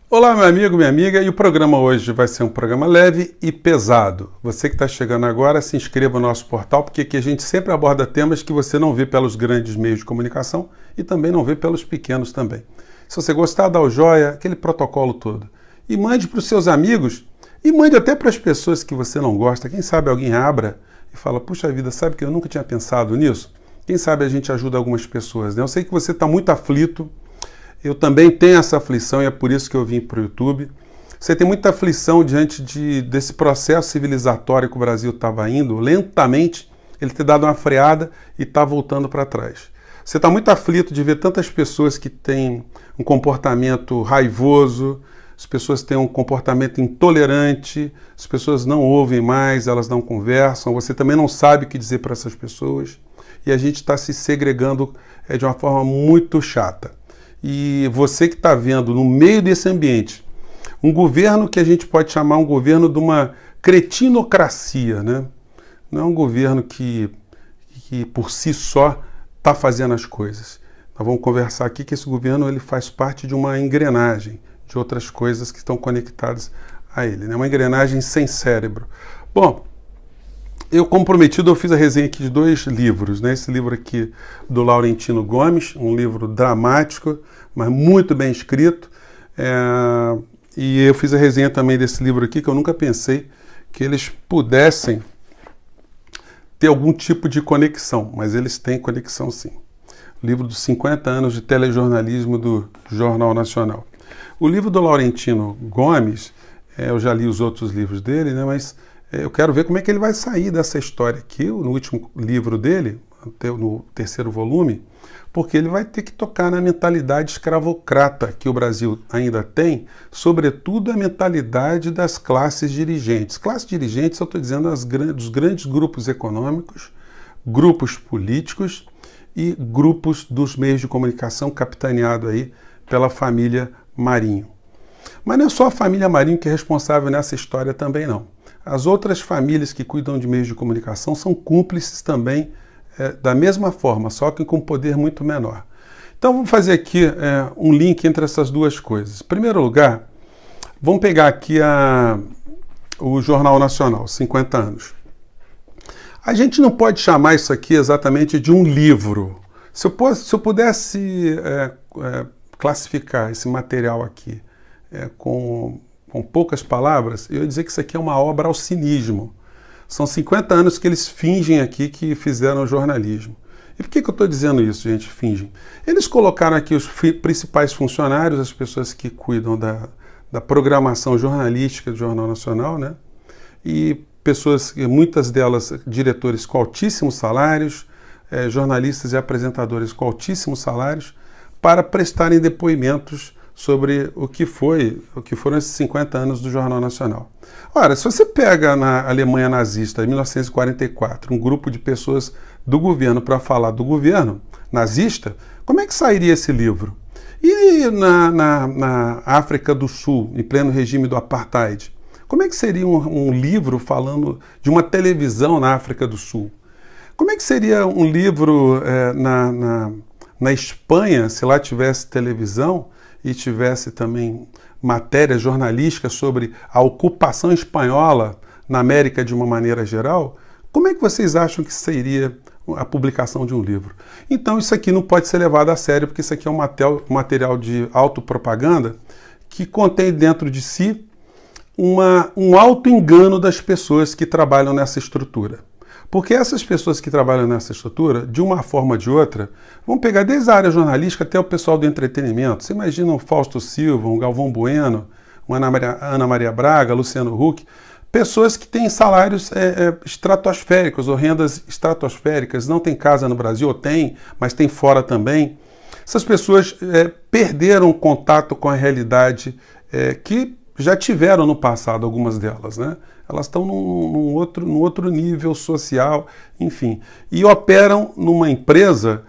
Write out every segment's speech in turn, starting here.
Olá, meu amigo, minha amiga, e o programa hoje vai ser um programa leve e pesado. Você que está chegando agora, se inscreva no nosso portal, porque aqui a gente sempre aborda temas que você não vê pelos grandes meios de comunicação e também não vê pelos pequenos também. Se você gostar, dá o joia, aquele protocolo todo. E mande para os seus amigos e mande até para as pessoas que você não gosta. Quem sabe alguém abra e fala, puxa vida, sabe que eu nunca tinha pensado nisso? Quem sabe a gente ajuda algumas pessoas, né? Eu sei que você está muito aflito. Eu também tenho essa aflição e é por isso que eu vim para o YouTube. Você tem muita aflição diante desse processo civilizatório que o Brasil estava indo, lentamente, ele ter dado uma freada e está voltando para trás. Você está muito aflito de ver tantas pessoas que têm um comportamento raivoso, as pessoas têm um comportamento intolerante, as pessoas não ouvem mais, elas não conversam, você também não sabe o que dizer para essas pessoas e a gente está se segregando de uma forma muito chata. E você que está vendo no meio desse ambiente um governo que a gente pode chamar um governo de uma cretinocracia, né? Não é um governo que por si só está fazendo as coisas. Nós vamos conversar aqui que esse governo ele faz parte de uma engrenagem de outras coisas que estão conectadas a ele, né? Uma engrenagem sem cérebro. Bom, eu, como prometido, eu fiz a resenha aqui de 2 livros, né? Esse livro aqui do Laurentino Gomes, um livro dramático, mas muito bem escrito. E eu fiz a resenha também desse livro aqui, que eu nunca pensei que eles pudessem ter algum tipo de conexão, mas eles têm conexão sim. O livro dos 50 anos de telejornalismo do Jornal Nacional. O livro do Laurentino Gomes, eu já li os outros livros dele, né? Mas eu quero ver como é que ele vai sair dessa história aqui, no último livro dele, no 3º volume, porque ele vai ter que tocar na mentalidade escravocrata que o Brasil ainda tem, sobretudo a mentalidade das classes dirigentes. Classes dirigentes, eu estou dizendo, dos grandes grupos econômicos, grupos políticos e grupos dos meios de comunicação capitaneado aí pela família Marinho. Mas não é só a família Marinho que é responsável nessa história também não. As outras famílias que cuidam de meios de comunicação são cúmplices também da mesma forma, só que com poder muito menor. Então vamos fazer aqui um link entre essas duas coisas. Em primeiro lugar, vamos pegar aqui o Jornal Nacional, 50 anos. A gente não pode chamar isso aqui exatamente de um livro. Se eu pudesse classificar esse material aqui com poucas palavras, eu ia dizer que isso aqui é uma obra ao cinismo. São 50 anos que eles fingem aqui que fizeram jornalismo. E por que eu estou dizendo isso, gente, fingem? Eles colocaram aqui os principais funcionários, as pessoas que cuidam da programação jornalística do Jornal Nacional, né? E pessoas, muitas delas diretores com altíssimos salários, jornalistas e apresentadores com altíssimos salários, para prestarem depoimentos sobre o que foram esses 50 anos do Jornal Nacional. Ora, se você pega na Alemanha nazista, em 1944, um grupo de pessoas do governo para falar do governo nazista, como é que sairia esse livro? E na África do Sul, em pleno regime do Apartheid, como é que seria um livro falando de uma televisão na África do Sul? Como é que seria um livro na Espanha, se lá tivesse televisão, e tivesse também matéria jornalística sobre a ocupação espanhola na América de uma maneira geral? Como é que vocês acham que seria a publicação de um livro? Então isso aqui não pode ser levado a sério, porque isso aqui é um material de autopropaganda que contém dentro de si um auto-engano das pessoas que trabalham nessa estrutura. Porque essas pessoas que trabalham nessa estrutura, de uma forma ou de outra, vão pegar desde a área jornalística até o pessoal do entretenimento. Você imagina um Fausto Silva, um Galvão Bueno, uma Ana Maria Braga, Luciano Huck, pessoas que têm salários estratosféricos ou rendas estratosféricas, não tem casa no Brasil, ou tem, mas tem fora também. Essas pessoas perderam contato com a realidade que já tiveram no passado, algumas delas, né? Elas estão num outro nível social, enfim, e operam numa empresa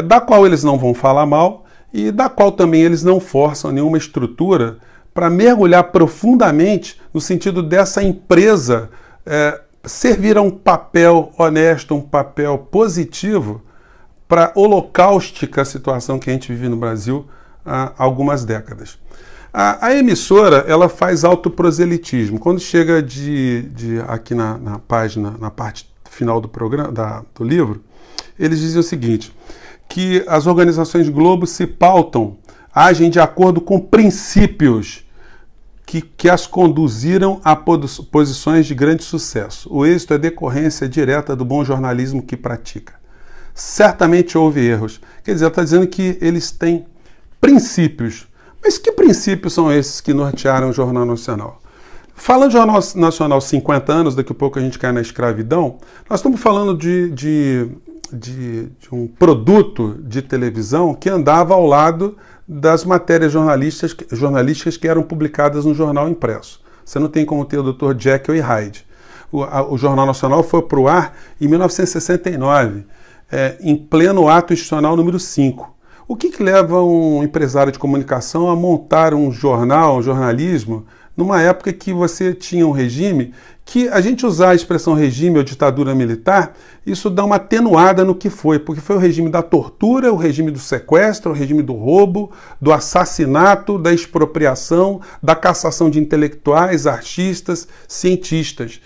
da qual eles não vão falar mal e da qual também eles não forçam nenhuma estrutura para mergulhar profundamente no sentido dessa empresa servir a um papel honesto, um papel positivo para holocaustica a situação que a gente vive no Brasil há algumas décadas. A emissora, ela faz autoproselitismo. Quando chega aqui na página, na parte final do programa, do livro, eles dizem o seguinte, que as organizações Globo se pautam, agem de acordo com princípios que as conduziram a posições de grande sucesso. O êxito é decorrência direta do bom jornalismo que pratica. Certamente houve erros. Quer dizer, ela está dizendo que eles têm princípios. Mas que princípios são esses que nortearam o Jornal Nacional? Falando de Jornal Nacional 50 anos, daqui a pouco a gente cai na escravidão, nós estamos falando de um produto de televisão que andava ao lado das matérias jornalísticas que eram publicadas no jornal impresso. Você não tem como ter o Dr. Jekyll e Hyde. O Jornal Nacional foi para o ar em 1969, em pleno ato institucional número 5. O que leva um empresário de comunicação a montar um jornalismo, numa época que você tinha um regime que, a gente usar a expressão regime ou ditadura militar, isso dá uma atenuada no que foi, porque foi o regime da tortura, o regime do sequestro, o regime do roubo, do assassinato, da expropriação, da cassação de intelectuais, artistas, cientistas.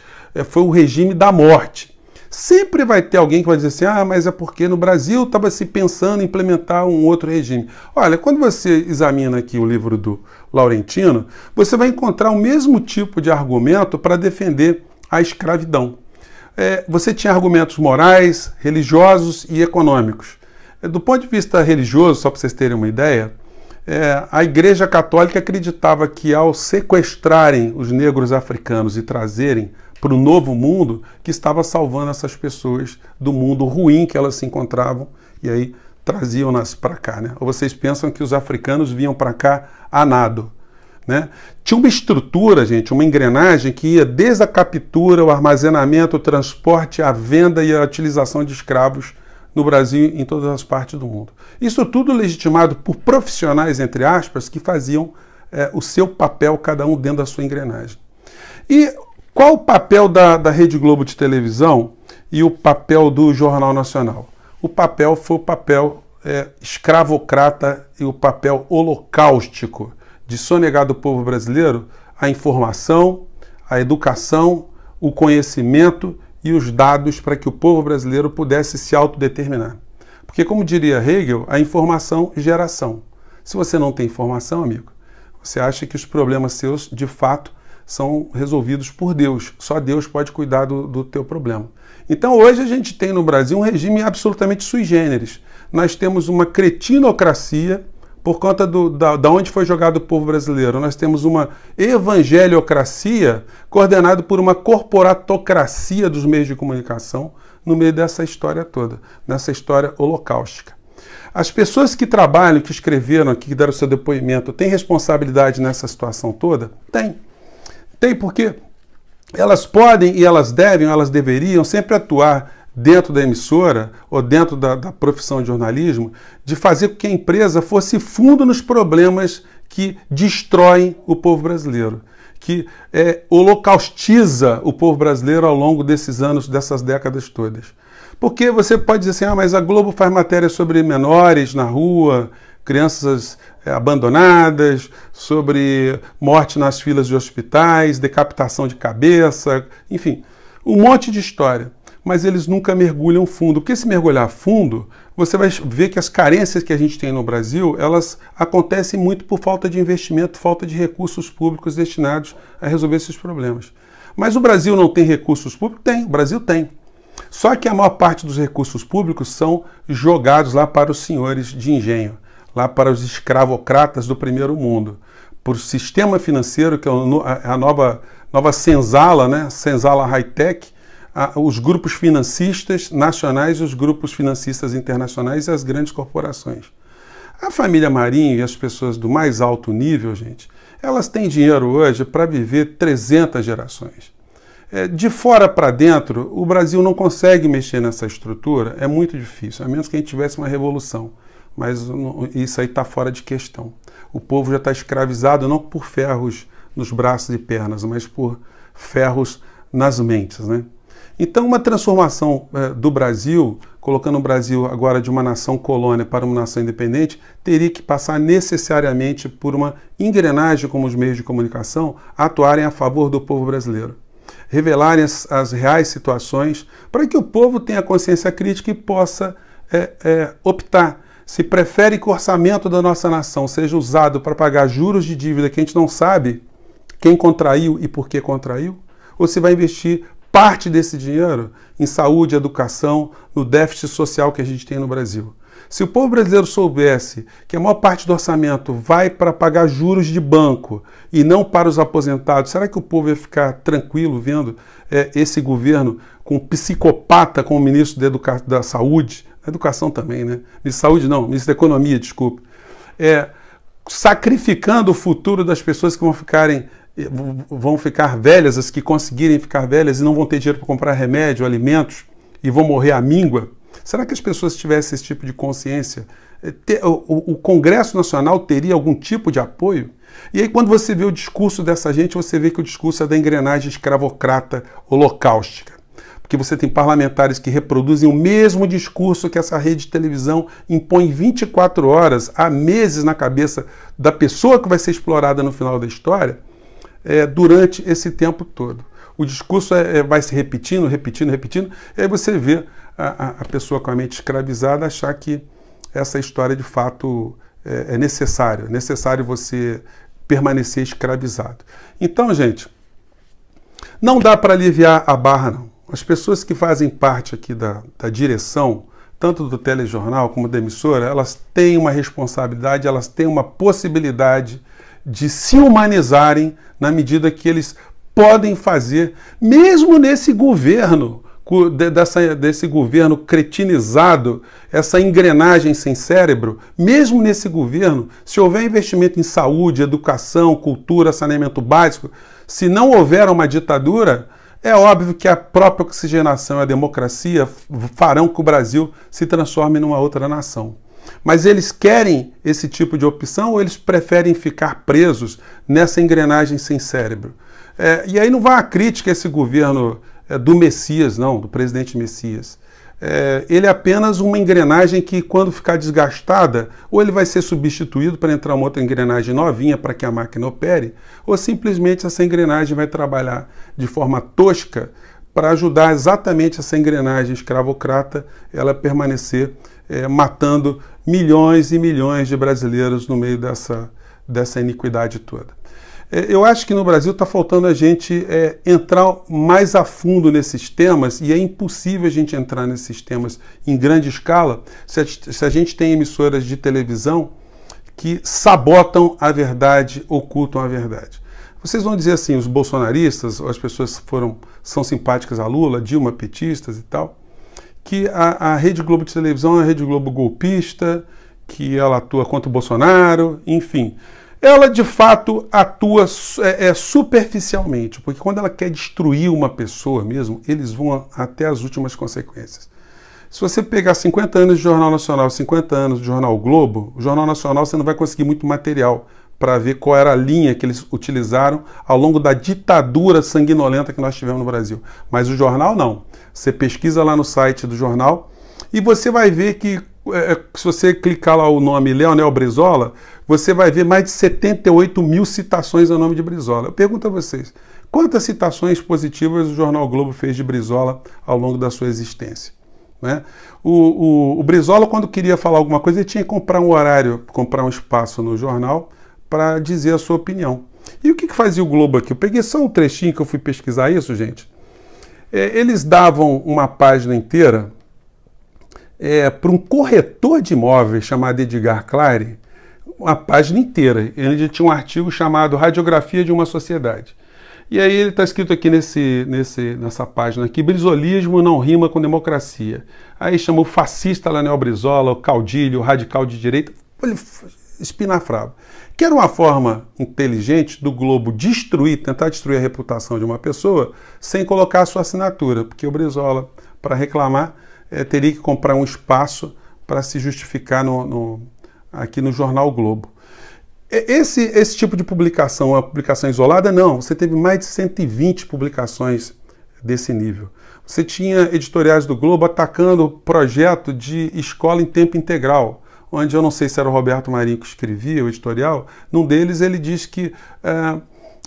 Foi o regime da morte. Sempre vai ter alguém que vai dizer assim, mas é porque no Brasil estava se pensando em implementar um outro regime. Olha, quando você examina aqui o livro do Laurentino, você vai encontrar o mesmo tipo de argumento para defender a escravidão. Você tinha argumentos morais, religiosos e econômicos. Do ponto de vista religioso, só para vocês terem uma ideia, a Igreja Católica acreditava que ao sequestrarem os negros africanos e trazerem para o novo mundo, que estava salvando essas pessoas do mundo ruim que elas se encontravam e aí traziam-nas para cá, né? Ou vocês pensam que os africanos vinham para cá a nado, né? Tinha uma estrutura, gente, uma engrenagem que ia desde a captura, o armazenamento, o transporte, a venda e a utilização de escravos no Brasil e em todas as partes do mundo. Isso tudo legitimado por profissionais, entre aspas, que faziam o seu papel, cada um dentro da sua engrenagem. E qual o papel da Rede Globo de televisão e o papel do Jornal Nacional? O papel foi o papel escravocrata e o papel holocáustico de sonegar do povo brasileiro a informação, a educação, o conhecimento e os dados para que o povo brasileiro pudesse se autodeterminar. Porque, como diria Hegel, a informação gera ação. Se você não tem informação, amigo, você acha que os problemas seus, de fato, são resolvidos por Deus. Só Deus pode cuidar do teu problema. Então hoje a gente tem no Brasil um regime absolutamente sui generis. Nós temos uma cretinocracia por conta da onde foi jogado o povo brasileiro. Nós temos uma evangeliocracia coordenada por uma corporatocracia dos meios de comunicação no meio dessa história toda, nessa história holocáustica. As pessoas que trabalham, que escreveram aqui, que deram seu depoimento, têm responsabilidade nessa situação toda? Tem. Tem, porque elas podem e elas devem, elas deveriam sempre atuar dentro da emissora ou dentro da profissão de jornalismo, de fazer com que a empresa fosse fundo nos problemas que destroem o povo brasileiro, que holocaustiza o povo brasileiro ao longo desses anos, dessas décadas todas. Porque você pode dizer assim, mas a Globo faz matéria sobre menores na rua, crianças abandonadas, sobre morte nas filas de hospitais, decapitação de cabeça, enfim, um monte de história. Mas eles nunca mergulham fundo. Porque se mergulhar fundo, você vai ver que as carências que a gente tem no Brasil, elas acontecem muito por falta de investimento, falta de recursos públicos destinados a resolver esses problemas. Mas o Brasil não tem recursos públicos? Tem, o Brasil tem. Só que a maior parte dos recursos públicos são jogados lá para os senhores de engenho, lá para os escravocratas do primeiro mundo, por sistema financeiro, que é a nova senzala, né? Senzala high-tech, os grupos financistas nacionais e os grupos financistas internacionais e as grandes corporações. A família Marinho e as pessoas do mais alto nível, gente, elas têm dinheiro hoje para viver 300 gerações. De fora para dentro, o Brasil não consegue mexer nessa estrutura, é muito difícil, a menos que a gente tivesse uma revolução. Mas isso aí está fora de questão. O povo já está escravizado não por ferros nos braços e pernas, mas por ferros nas mentes, né? Então, uma transformação do Brasil colocando o Brasil agora de uma nação colônia para uma nação independente, teria que passar necessariamente por uma engrenagem como os meios de comunicação atuarem a favor do povo brasileiro. Revelarem as reais situações para que o povo tenha consciência crítica e possa optar se prefere que o orçamento da nossa nação seja usado para pagar juros de dívida que a gente não sabe quem contraiu e por que contraiu, ou se vai investir parte desse dinheiro em saúde, educação, no déficit social que a gente tem no Brasil. Se o povo brasileiro soubesse que a maior parte do orçamento vai para pagar juros de banco e não para os aposentados, será que o povo ia ficar tranquilo vendo esse governo com um psicopata como ministro da Saúde, educação também, né? Ministro da Saúde não, ministro da Economia, desculpe. Sacrificando o futuro das pessoas que vão ficar velhas, as que conseguirem ficar velhas e não vão ter dinheiro para comprar remédio, alimentos e vão morrer à míngua. Será que as pessoas tivessem esse tipo de consciência? O Congresso Nacional teria algum tipo de apoio? E aí quando você vê o discurso dessa gente, você vê que o discurso é da engrenagem escravocrata holocaustica. Porque você tem parlamentares que reproduzem o mesmo discurso que essa rede de televisão impõe 24 horas, há meses na cabeça da pessoa que vai ser explorada no final da história, durante esse tempo todo. O discurso vai se repetindo, e aí você vê a pessoa com a mente escravizada achar que essa história de fato é necessário você permanecer escravizado. Então, gente, não dá para aliviar a barra, não. As pessoas que fazem parte aqui da direção, tanto do telejornal como da emissora, elas têm uma responsabilidade, elas têm uma possibilidade de se humanizarem na medida que eles podem fazer, mesmo nesse governo, desse governo cretinizado, essa engrenagem sem cérebro, mesmo nesse governo, se houver investimento em saúde, educação, cultura, saneamento básico, se não houver uma ditadura, é óbvio que a própria oxigenação e a democracia farão que o Brasil se transforme numa outra nação. Mas eles querem esse tipo de opção ou eles preferem ficar presos nessa engrenagem sem cérebro? E aí não vai a crítica a esse governo do Messias, não, do presidente Messias. Ele é apenas uma engrenagem que, quando ficar desgastada, ou ele vai ser substituído para entrar uma outra engrenagem novinha para que a máquina opere, ou simplesmente essa engrenagem vai trabalhar de forma tosca para ajudar exatamente essa engrenagem escravocrata ela permanecer matando milhões e milhões de brasileiros no meio dessa iniquidade toda. Eu acho que no Brasil está faltando a gente entrar mais a fundo nesses temas, e é impossível a gente entrar nesses temas em grande escala se a gente tem emissoras de televisão que sabotam a verdade, ocultam a verdade. Vocês vão dizer assim, os bolsonaristas, ou as pessoas que são simpáticas a Lula, Dilma, petistas e tal, que a Rede Globo de televisão é uma Rede Globo golpista, que ela atua contra o Bolsonaro, enfim. Ela, de fato, atua superficialmente, porque quando ela quer destruir uma pessoa mesmo, eles vão até as últimas consequências. Se você pegar 50 anos de Jornal Nacional, 50 anos de Jornal Globo, o Jornal Nacional você não vai conseguir muito material para ver qual era a linha que eles utilizaram ao longo da ditadura sanguinolenta que nós tivemos no Brasil. Mas o jornal não. Você pesquisa lá no site do jornal e você vai ver que, se você clicar lá o nome Leonel Brizola, você vai ver mais de 78 mil citações ao nome de Brizola. Eu pergunto a vocês, quantas citações positivas o Jornal Globo fez de Brizola ao longo da sua existência? Né? O Brizola, quando queria falar alguma coisa, ele tinha que comprar um horário, comprar um espaço no jornal para dizer a sua opinião. E o que fazia o Globo aqui? Eu peguei só um trechinho que eu fui pesquisar isso, gente. Eles davam uma página inteira para um corretor de imóveis chamado Edgar Clary, uma página inteira. Ele tinha um artigo chamado Radiografia de uma Sociedade. E aí ele está escrito aqui nessa página aqui, brizolismo não rima com democracia. Aí chamou o fascista Leonel Brizola, o caudilho, o radical de direita, espinafrava. Que era uma forma inteligente do Globo tentar destruir a reputação de uma pessoa sem colocar a sua assinatura, porque o Brizola, para reclamar, teria que comprar um espaço para se justificar aqui no Jornal Globo. Esse tipo de publicação, uma publicação isolada, não. Você teve mais de 120 publicações desse nível. Você tinha editoriais do Globo atacando o projeto de escola em tempo integral, onde eu não sei se era o Roberto Marinho que escrevia o editorial. Num deles ele diz que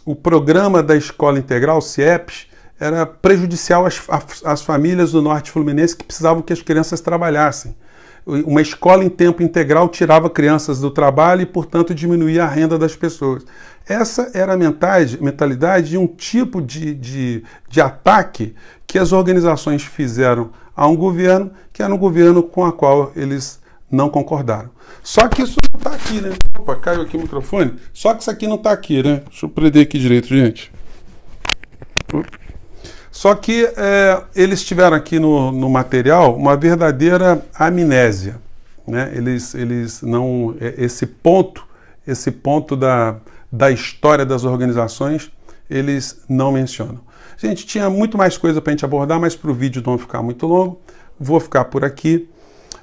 o programa da escola integral, o CIEPS, era prejudicial às famílias do Norte Fluminense que precisavam que as crianças trabalhassem. Uma escola em tempo integral tirava crianças do trabalho e, portanto, diminuía a renda das pessoas. Essa era a mentalidade de um tipo de ataque que as organizações fizeram a um governo, que era um governo com o qual eles não concordaram. Só que isso não está aqui, né? Opa, caiu aqui o microfone. Só que isso aqui não está aqui, né? Deixa eu prender aqui direito, gente. Só que eles tiveram aqui no material uma verdadeira amnésia, né? Eles não... Esse ponto da história das organizações, eles não mencionam. Gente, tinha muito mais coisa para a gente abordar, mas para o vídeo não ficar muito longo, vou ficar por aqui.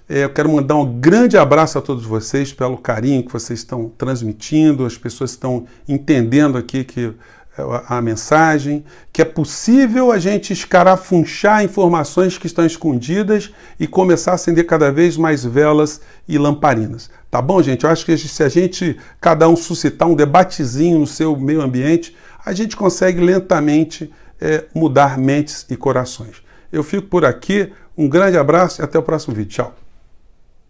Eu quero mandar um grande abraço a todos vocês pelo carinho que vocês estão transmitindo, as pessoas estão entendendo aqui a mensagem, que é possível a gente escarafunchar informações que estão escondidas e começar a acender cada vez mais velas e lamparinas. Tá bom, gente? Eu acho que se a gente, cada um suscitar um debatezinho no seu meio ambiente, a gente consegue lentamente mudar mentes e corações. Eu fico por aqui, um grande abraço e até o próximo vídeo. Tchau!